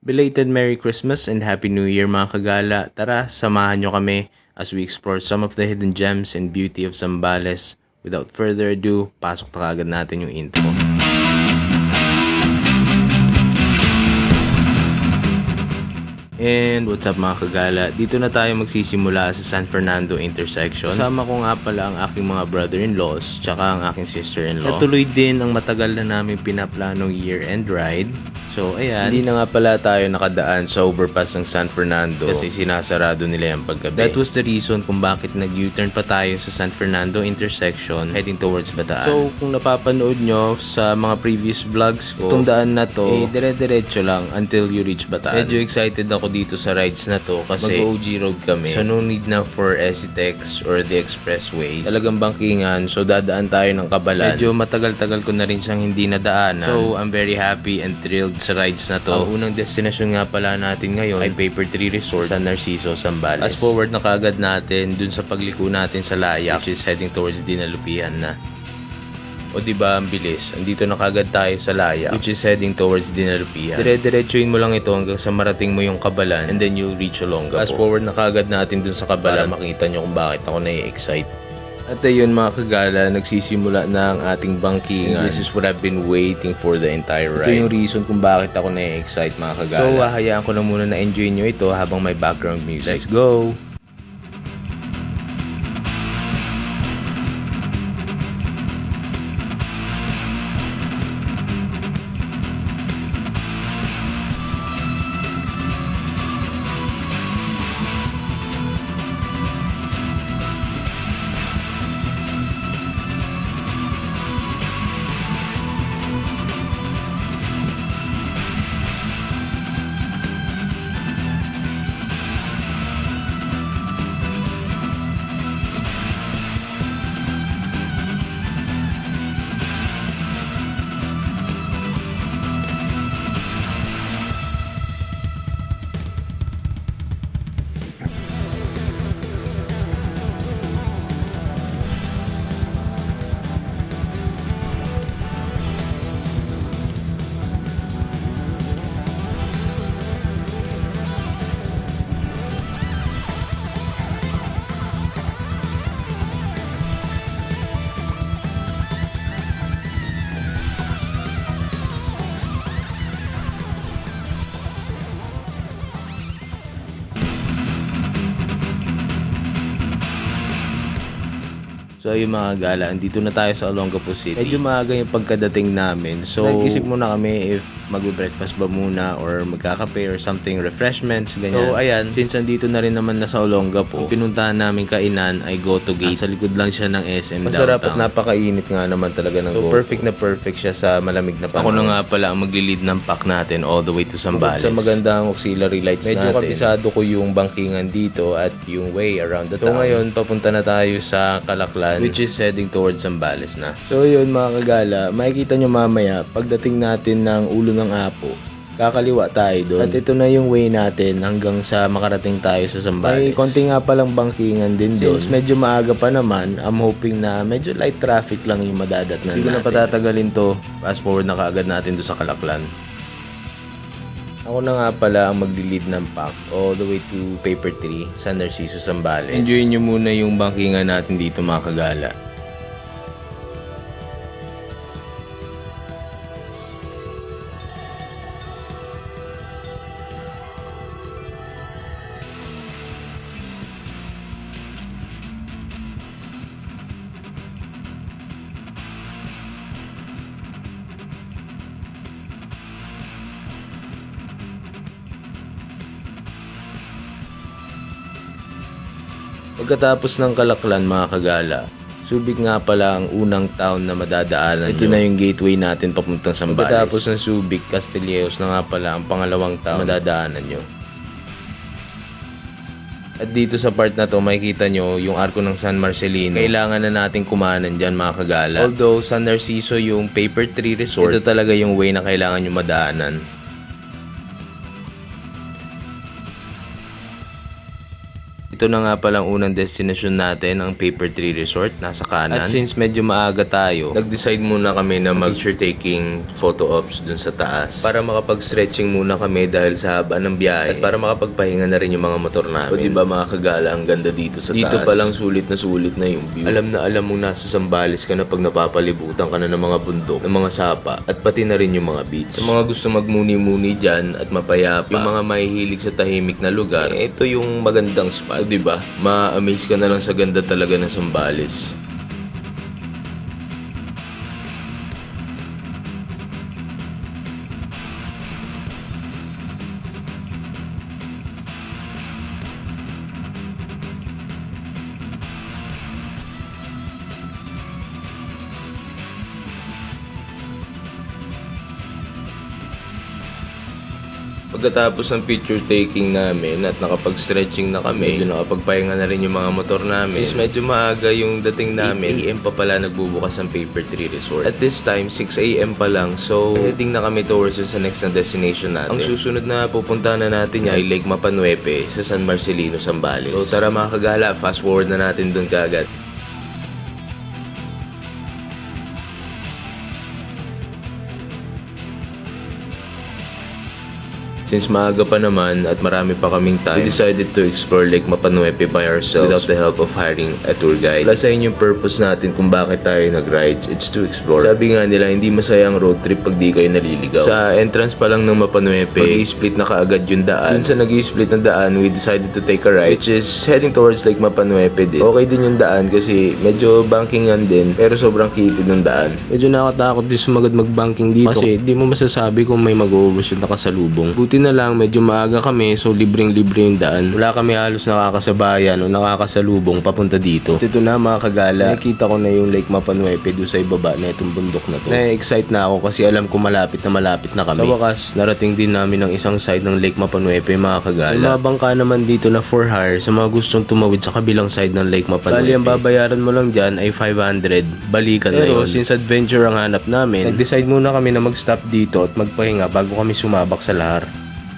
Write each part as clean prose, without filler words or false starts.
Belated Merry Christmas and Happy New Year mga kagala. Tara, samahan nyo kami as we explore some of the hidden gems and beauty of Zambales. Without further ado, pasok na kagad natin yung intro. And what's up mga kagala, dito na tayo magsisimula sa San Fernando intersection. Kasama ko nga pala ang aking mga brother-in-laws tsaka ang aking sister-in-law. Natuloy din ang matagal na namin pinaplanong year-end ride. So ayan, hindi na nga pala tayo nakadaan sa overpass ng San Fernando kasi sinasarado nila yung paggabi. That was the reason kung bakit nag-U-turn pa tayo sa San Fernando intersection heading towards Bataan. So kung napapanood nyo sa mga previous vlogs ko, itong daan na to, dire-diretso lang until you reach Bataan. Medyo excited ako dito sa rides na to kasi mag-OG road kami. So no need na for SCTEX or the expressway. Talagang bangkingan, so dadaan tayo ng Kabalan. Medyo matagal-tagal ko na rin siyang hindi nadaanan. So I'm very happy and thrilled sa rides na to. Ang unang destination nga pala natin ngayon ay Paper Tree Resort sa Narciso, Zambales. Fast forward na kagad natin dun sa pagliko natin sa Layak, which is heading towards Dinalupihan na. O diba ang bilis, andito na kagad tayo sa Layak, which is heading towards Dinalupihan. Dire-diretsuin mo lang ito hanggang sa marating mo yung Kabalan and then you'll reach Olongapo. Fast forward na kagad natin dun sa Kabalan, makita nyo kung bakit ako nai-excite. At ayun mga kagala, nagsisimula na ang ating bangkingan. This is what I've been waiting for the entire ride. Ito yung reason kung bakit ako na-excite mga kagala. So hahayaan ko na muna na enjoy nyo ito habang may background music. Let's go! So ayun mga gala, andito na tayo sa Olongapo City. Medyo maaga yung pagkadating namin. So nag-isip muna kami if magbe-breakfast ba muna or magkakape or something, refreshments, ganyan. So ayan, since andito na rin naman na sa Olongapo, pinuntahan namin kainan ay Go to Gate. Sa likod lang siya ng SM Masarap downtown. At napakainit nga naman talaga ng Go. So perfect na perfect siya sa malamig na panahon. Ako na nga pala ang magli-lead ng pack natin all the way to Zambales. Sa magandang auxiliary lights medyo natin. Medyo kabisado ko yung bangkingan dito at yung way around the town. So ngayon, papunta na tayo sa Calaclan, which is heading towards Zambales na. So yun mga kagala, makikita nyo mamaya pagdating natin ng Ulo ng Apo, kakaliwa tayo doon. At ito na yung way natin hanggang sa makarating tayo sa Zambales. May konti nga palang bangkingan din doon. Since medyo maaga pa naman, I'm hoping na medyo light traffic lang yung madadatnan natin. Hindi ko na patatagalin to. Fast forward na kaagad natin doon sa Calaclan. Ako na nga pala ang magli-lead ng pack all the way to Paper Tree sa Narciso, Zambales. Enjoy nyo muna yung bangkingan natin dito mga kagala. Pagkatapos ng Calaclan mga kagala, Subic nga pala ang unang town na madadaanan. Ito na yung gateway natin papuntang Zambales. Pagkatapos ng Subic, Castillejos na nga pala ang pangalawang town na madadaanan nyo. At dito sa part na to, makikita nyo yung arko ng San Marcelino. Kailangan na natin kumanan dyan mga kagala. Although San Narciso yung Paper Tree Resort, ito talaga yung way na kailangan nyo madaanan. Ito na nga palang unang destination natin, ang Paper Tree Resort, nasa kanan. At since medyo maaga tayo, nag-decide muna kami na mag-picture taking photo ops dun sa taas para makapag-stretching muna kami dahil sa haba ng biyahe at para makapagpahinga na rin yung mga motor namin. O diba mga kagala, ang ganda dito sa taas. Dito palang sulit na yung view. Alam na alam mo nasa Zambales ka na pag napapalibutan ka na ng mga bundok, ng mga sapa at pati na rin yung mga beach. Sa mga gusto magmuni-muni dyan at mapayapa, yung mga mahihilig sa tahimik na lugar, ito yung magandang spot. Diba? Ma-amaze ka na lang sa ganda talaga ng Zambales. Pagkatapos ng picture taking namin at nakapag-stretching na kami, medyo nakapagpahinga na rin yung mga motor namin. Since medyo maaga yung dating namin, 8 AM pa pala nagbubukas ang Paper Tree Resort. At this time, 6 AM pa lang, so heading na kami towards sa next na destination natin. Ang susunod na pupuntahan na natin ay Lake Mapanuepe sa San Marcelino, Zambales. So tara mga kagala, fast forward na natin dun kaagad. Since maaga pa naman at marami pa kaming time, we decided to explore Lake Mapanuepe by ourselves without the help of hiring a tour guide. Wala sa inyo yung purpose natin kung bakit tayo nag-rides, it's to explore. Sabi nga nila, hindi masaya ang road trip pag di kayo naliligaw. Sa entrance pa lang ng Mapanuepe, mag-i-split na kaagad yung daan. Dun sa nag-i-split na daan, we decided to take a ride, which is heading towards Lake Mapanuepe din. Okay din yung daan kasi medyo bankingan din, pero sobrang kitid ng daan. Medyo nakatakot din sumagad mag-banking dito kasi di mo masasabi kung may mag-overshoot na kasalubong. Buti na lang medyo maaga kami, so libreng-libre yung daan. Wala kami halos nakakasabayan o nakakasalubong papunta dito. At ito na mga kagala, nakikita ko na yung Lake Mapanuepe doon sa ibaba na itong bundok na to. Na-excite na ako kasi alam ko malapit na kami. Sa wakas, narating din namin ang isang side ng Lake Mapanuepe mga kagala. May mga bangka naman dito na for hire sa mga gustong tumawid sa kabilang side ng Lake Mapanuepe. Bali ang babayaran mo lang dyan ay 500, balikan na yun. Since adventure ang hanap namin, nag-decide muna kami na mag-stop dito at magpahinga bago kami sumabak sa lahar.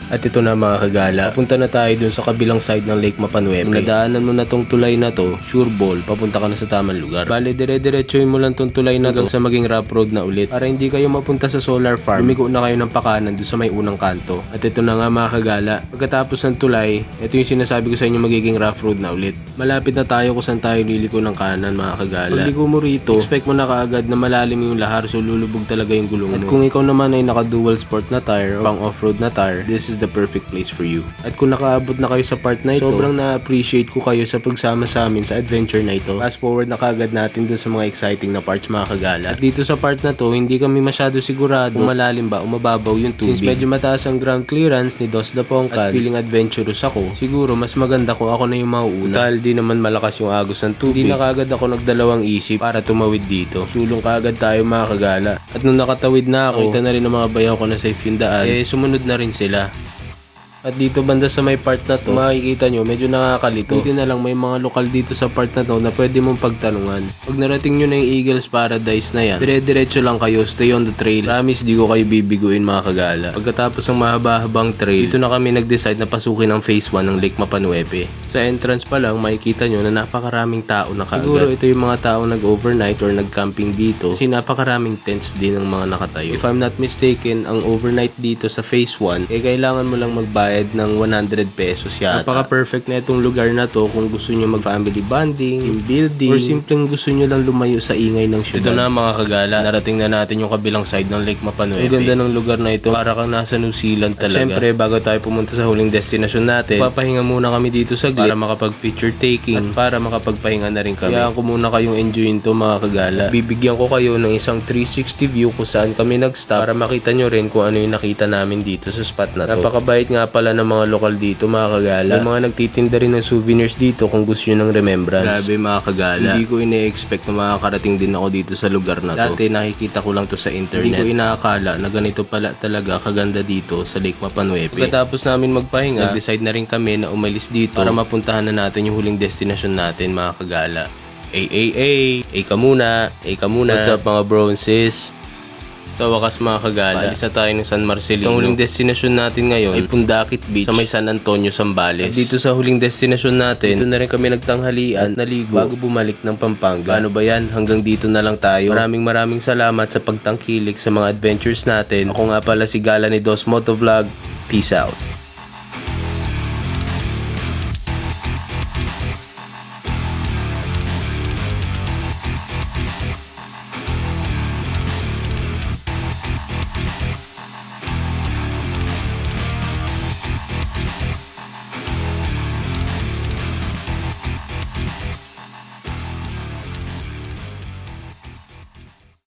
At ito na mga kagala, papunta na tayo dun sa kabilang side ng Lake Mapanuepe. Kung nadaanan mo na tong tulay na to, sure ball, papunta ka na sa tamang lugar. Bale, dire-diretsuhin mo lang tong tulay na hanggang sa maging rough road na ulit. Para hindi kayo mapunta sa solar farm, lumiko na kayo ng pakanan dun sa may unang kanto. At ito na nga mga kagala, pagkatapos ng tulay, ito yung sinasabi ko sa inyo magiging rough road na ulit. Malapit na tayo kung saan tayo liliko ng kanan mga kagala. Pag liko mo rito, expect mo na kaagad na malalim yung lahar, so lulubog talaga yung gulong mo. At kung ikaw naman ay naka-dual sport na tire o pang off-road na tire, this is the perfect place for you. At kung nakaabot na kayo sa part na ito, sobrang na-appreciate ko kayo sa pagsama sa amin sa adventure na ito. Fast forward na kaagad natin dun sa mga exciting na parts mga kagala. At dito sa part na to, hindi kami masyado sigurado kung malalim ba o mababaw yung tubig. Since medyo mataas ang ground clearance ni Dos da Pongkad at feeling adventurous ako, siguro mas maganda kung ako na yung mauuna. Total di naman malakas yung agos ng tubig. Hindi na kaagad ako nagdalawang isip para tumawid dito. Sulong kaagad tayo mga kagala. At nung nakatawid na ako, kita na rin ng mga bayaw ko na safe yung daan, sumunod na rin sila. At dito banda sa may part na to, makikita nyo, medyo nakakalito. Buti na lang may mga lokal dito sa part na to na pwede mong pagtanungan. Pag narating nyo na yung Eagles Paradise na yan, dire-diretso lang kayo, stay on the trail. Promise, di ko kayo bibiguin mga kagala. Pagkatapos ng mahaba-habang trail, dito na kami nag-decide na pasukin ang phase 1 ng Lake Mapanuepe. Sa entrance pa lang, makikita nyo na napakaraming tao na kaagad. Siguro ito yung mga tao nag-overnight or nag-camping dito kasi napakaraming tents din ng mga nakatayo. If I'm not mistaken, ang overnight dito sa phase 1, kailangan mo lang magbayad ng 100 pesos yata. Napaka-perfect na itong lugar na to kung gusto nyo mag-family bonding, team building, or simpleng gusto nyo lang lumayo sa ingay ng syudad. Ito na mga kagala, narating na natin yung kabilang side ng Lake Mapanuepe. Ang ganda ng lugar na ito, para kang nasa New Zealand talaga. At syempre, bago tayo pumunta sa huling destination natin, papahinga muna kami dito saglit para makapag-picture taking at para makapagpahinga na rin kami. Kaya ko muna kayong enjoyin to mga kagala. Bibigyan ko kayo ng isang 360 view kung saan kami nag-stop para makita nyo rin kung ano yung nakita namin dito sa spot na to. Napakabait nga pala ng mga lokal dito mga kagala. May mga nagtitinda rin ng souvenirs dito kung gusto nyo ng remembrance. Grabe mga kagala. Hindi ko ina-expect na makakarating din ako dito sa lugar na to. Dati nakikita ko lang to sa internet. Hindi ko inaakala na ganito pala talaga kaganda dito sa Lake Mapanuepe. Pagkatapos namin magpahinga, nag-decide na rin kami na umalis dito para mapuntahan na natin yung huling destination natin mga kagala. Ay ka muna. What's up mga bro and sis? Sa wakas mga kagala, alis na tayo ng San Marcelino. Ang huling destinasyon natin ngayon ay Pundakit Beach sa may San Antonio, Zambales. At dito sa huling destinasyon natin, dito na rin kami nagtanghalian, naligo bago bumalik ng Pampanga. Paano ba yan? Hanggang dito na lang tayo. Maraming salamat sa pagtangkilik sa mga adventures natin. Ako nga pala si Gala ni Dos Motovlog. Peace out.